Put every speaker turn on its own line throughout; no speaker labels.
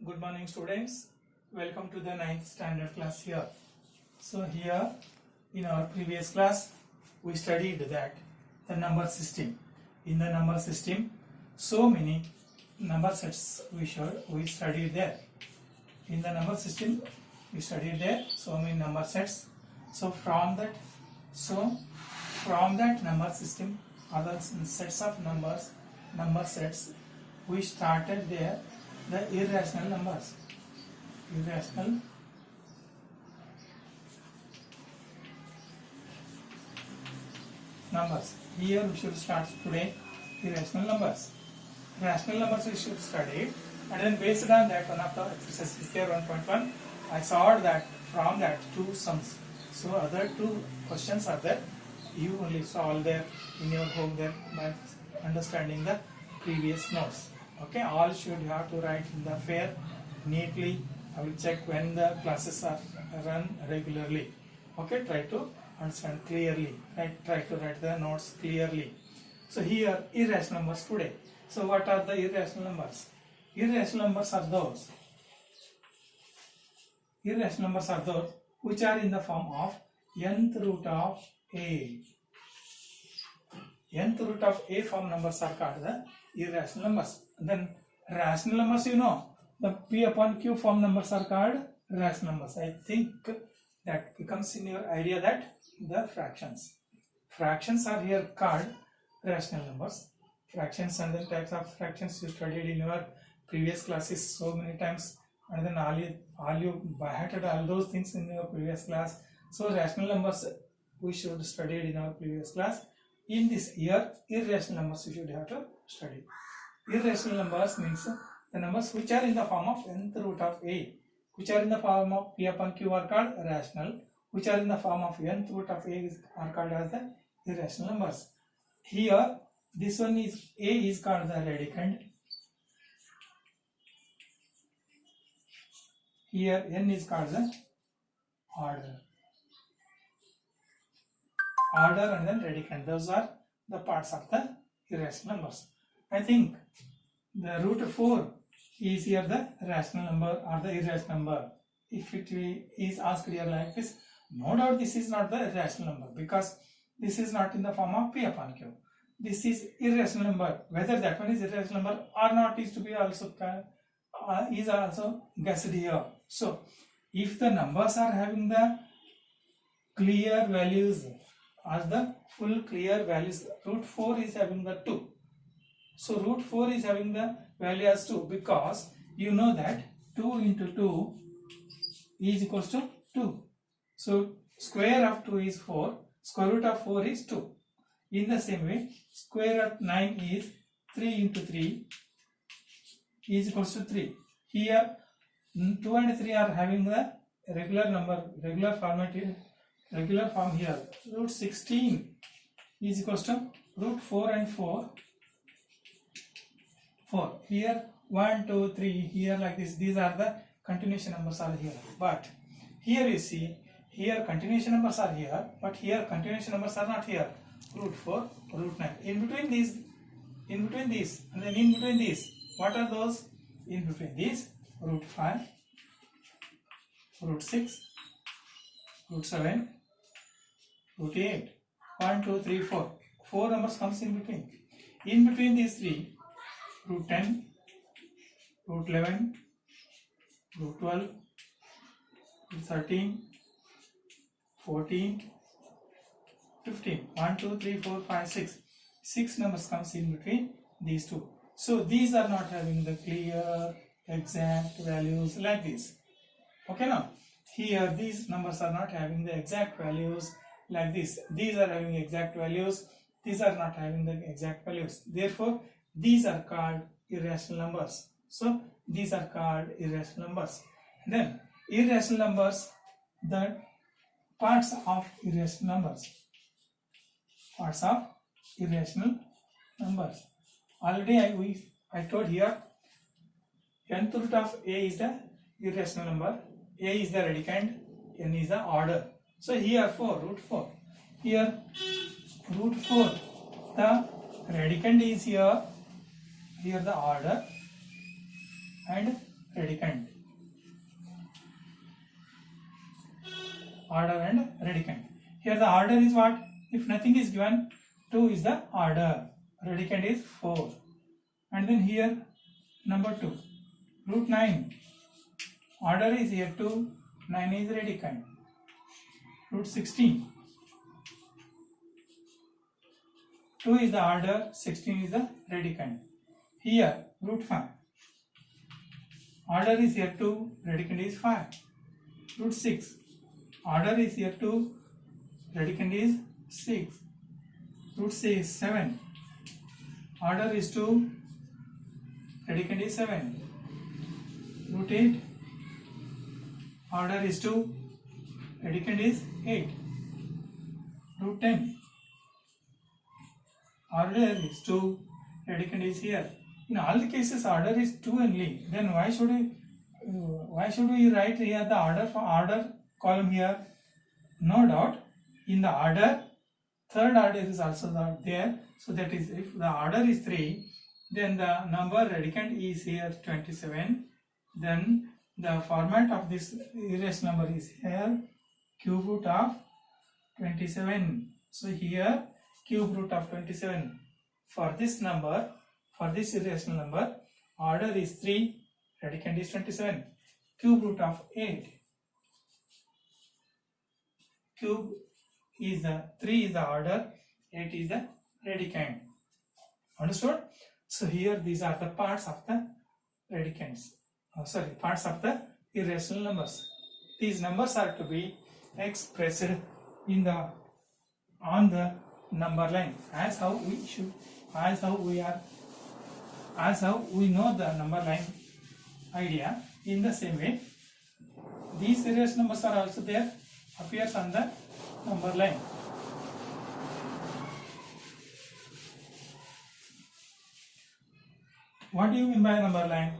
Good morning students. Welcome to the 9th standard class here. So here in our previous class we studied that the number system. In the number system so many number sets we studied there. In the number system we studied there so many number sets. So from that number system or the sets of number sets we started there the irrational numbers. Irrational numbers. Here we should start today irrational numbers. Rational numbers we should study, and then based on that one of the exercises here 1.1 I saw that from that two sums. So other two questions are there. You only solve there in your home there by understanding the previous notes. Okay, all should have to write in the fair neatly. I will check when the classes are run regularly. Okay, try to understand clearly. Try to write the notes clearly. So here irrational numbers today. So what are the irrational numbers? Irrational numbers are those. Irrational numbers are those which are in the form of nth root of a. Nth root of a form numbers are called the irrational numbers. Then rational numbers, the p upon q form numbers are called rational numbers. I think that becomes in your idea that the fractions are here called rational numbers. Fractions and the types of fractions you studied in your previous classes so many times, and then all you by-hearted all those things in your previous class. So rational numbers we should study in our previous class. In this year irrational numbers you should have to study. Irrational numbers means the numbers which are in the form of nth root of a, which are in the form of p upon q are called rational, which are in the form of nth root of a are called as the irrational numbers. Here this one is a is called the radicand. Here n is called the order and then radicand. Those are the parts of the irrational numbers. I think the root 4 is here the rational number or the irrational number. If it is asked here like this, no doubt this is not the rational number because this is not in the form of p upon q. This is irrational number. Whether that one is irrational number or not is to be also guessed here. So if the numbers are having the clear values as the full clear values, root 4 is having the 2. So root 4 is having the value as 2 because you know that 2 into 2 is equals to 2. So square of 2 is 4, square root of 4 is 2. In the same way, square of 9 is 3 into 3 is equals to 3. Here 2 and 3 are having the regular number, regular form here. Root 16 is equals to root 4 and 4. Here 1, 2, 3, here like this. These are the continuation numbers are here. But here you see, here continuation numbers are here, but here continuation numbers are not here. Root 4, root 9. In between these, and then in between these, what are those? In between these, root 5, root 6, root 7, root 8, 1, 2, 3, 4. 4 numbers comes in between. In between these three, root 10, root 11, root 12, root 13, 14, 15. 1, 2, 3, 4, 5, 6. 6 numbers comes in between these two. So these are not having the clear exact values like this. Okay, now here these numbers are not having the exact values like this. These are having exact values. These are not having the exact values. Therefore these are called irrational numbers. So these are called irrational numbers. Then irrational numbers, the parts of irrational numbers. Parts of irrational numbers. Already I told here nth root of a is the irrational number, a is the radicand, n is the order. So here 4, root 4. Here root 4, the radicand is here the order, and radicand. Order and radicand. Here the order is what? If nothing is given, 2 is the order. Radicand is 4. And then here number 2. Root 9. Order is here 2. 9 is radicand. Root 16. 2 is the order. 16 is the radicand. Here root 5. Order is here 2. Radicand is 5. Root 6. Order is here 2. Radicand is 6. Root 6, 7. Order is 2. Radicand is 7. Root 8. Order is 2. Radicand is 8. Root 10. Order is 2. Radicand is here. In all the cases, order is 2 only. Then why should we write here the order for order column here? No doubt, in the order, third order is also not there. So that is, if the order is 3, then the number radicand is here 27. Then the format of this irrational number is here cube root of 27. So here cube root of 27. For this number, for this irrational number, order is 3, radicand is 27. Cube root of 8. Cube is the 3 is the order, 8 is the radicand. Understood? So here these are the parts of the radicands. Parts of the irrational numbers. These numbers are to be expressed in the on the number line as how we know the number line idea. In the same way, these irrational numbers are also there, appears on the number line. What do you mean by number line?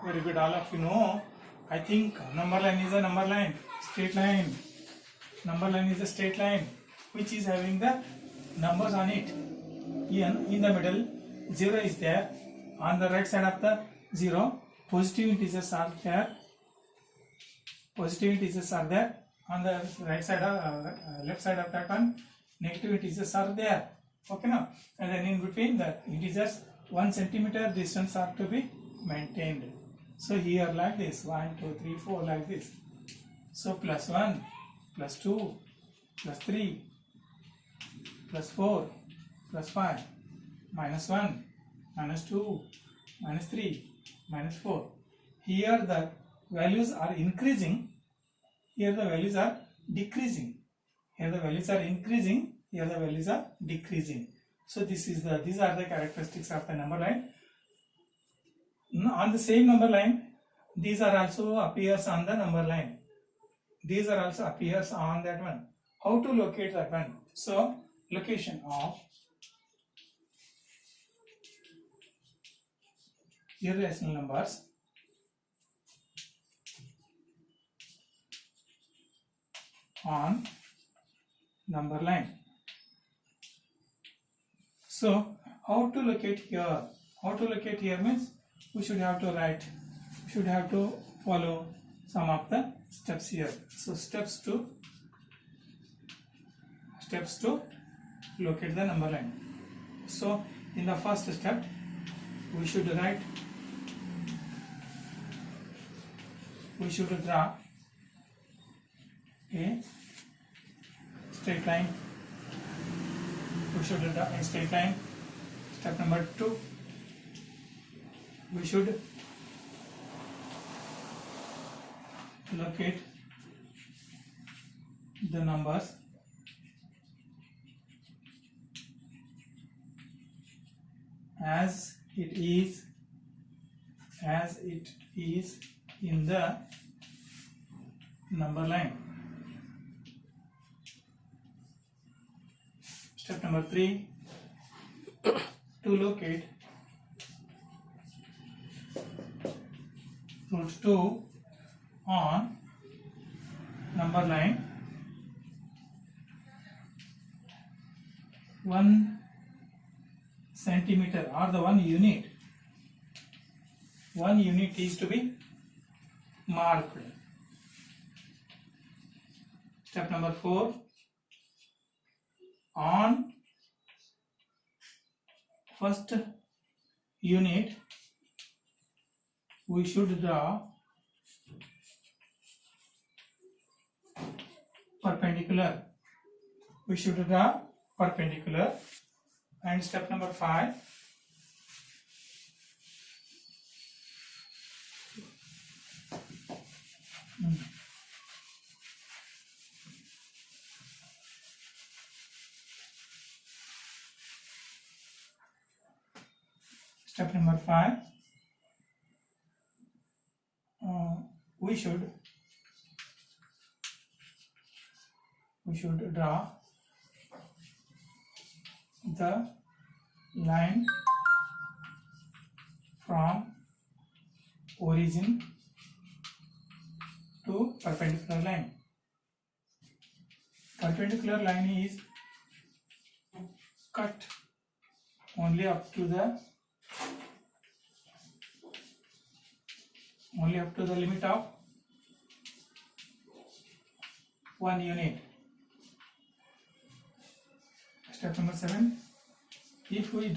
Very good, all of you know. I think number line is a number line, straight line. Number line is a straight line which is having the numbers on it. In the middle, 0 is there. On the right side of the 0, positive integers are there. Positive integers are there. On the right side of left side of that one, negative integers are there. Okay now, and then in between the integers 1 centimeter distance are to be maintained. So here like this, 1, 2, 3, 4 like this. So plus 1, plus 2, plus 3, plus 4, plus 5, minus 1, minus 2, minus 3, minus 4. Here the values are increasing. Here the values are decreasing. Here the values are increasing. Here the values are decreasing. So these are the characteristics of the number line. On the same number line, these are also appears on the number line. These are also appears on that one. How to locate that one? So location of irrational numbers on number line. So how to locate here? How to locate here means we should have to follow some of the steps here. So steps to locate the number line. So in the first step, we should draw a straight line. We should draw a straight line. Step number 2, we should locate the numbers as it is in the number line. Step number 3, to locate root 2 on number line, 1 centimeter or the 1 unit one unit is to be marked. Step number 4, on first unit we should draw perpendicular. We should draw perpendicular. And step number 5, step number 5, we should draw the line from origin to perpendicular line. Perpendicular line is cut only up to the limit of 1 unit. Step number 7, if we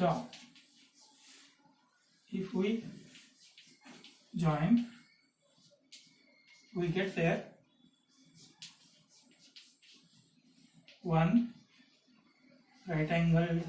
join, we get there one right angle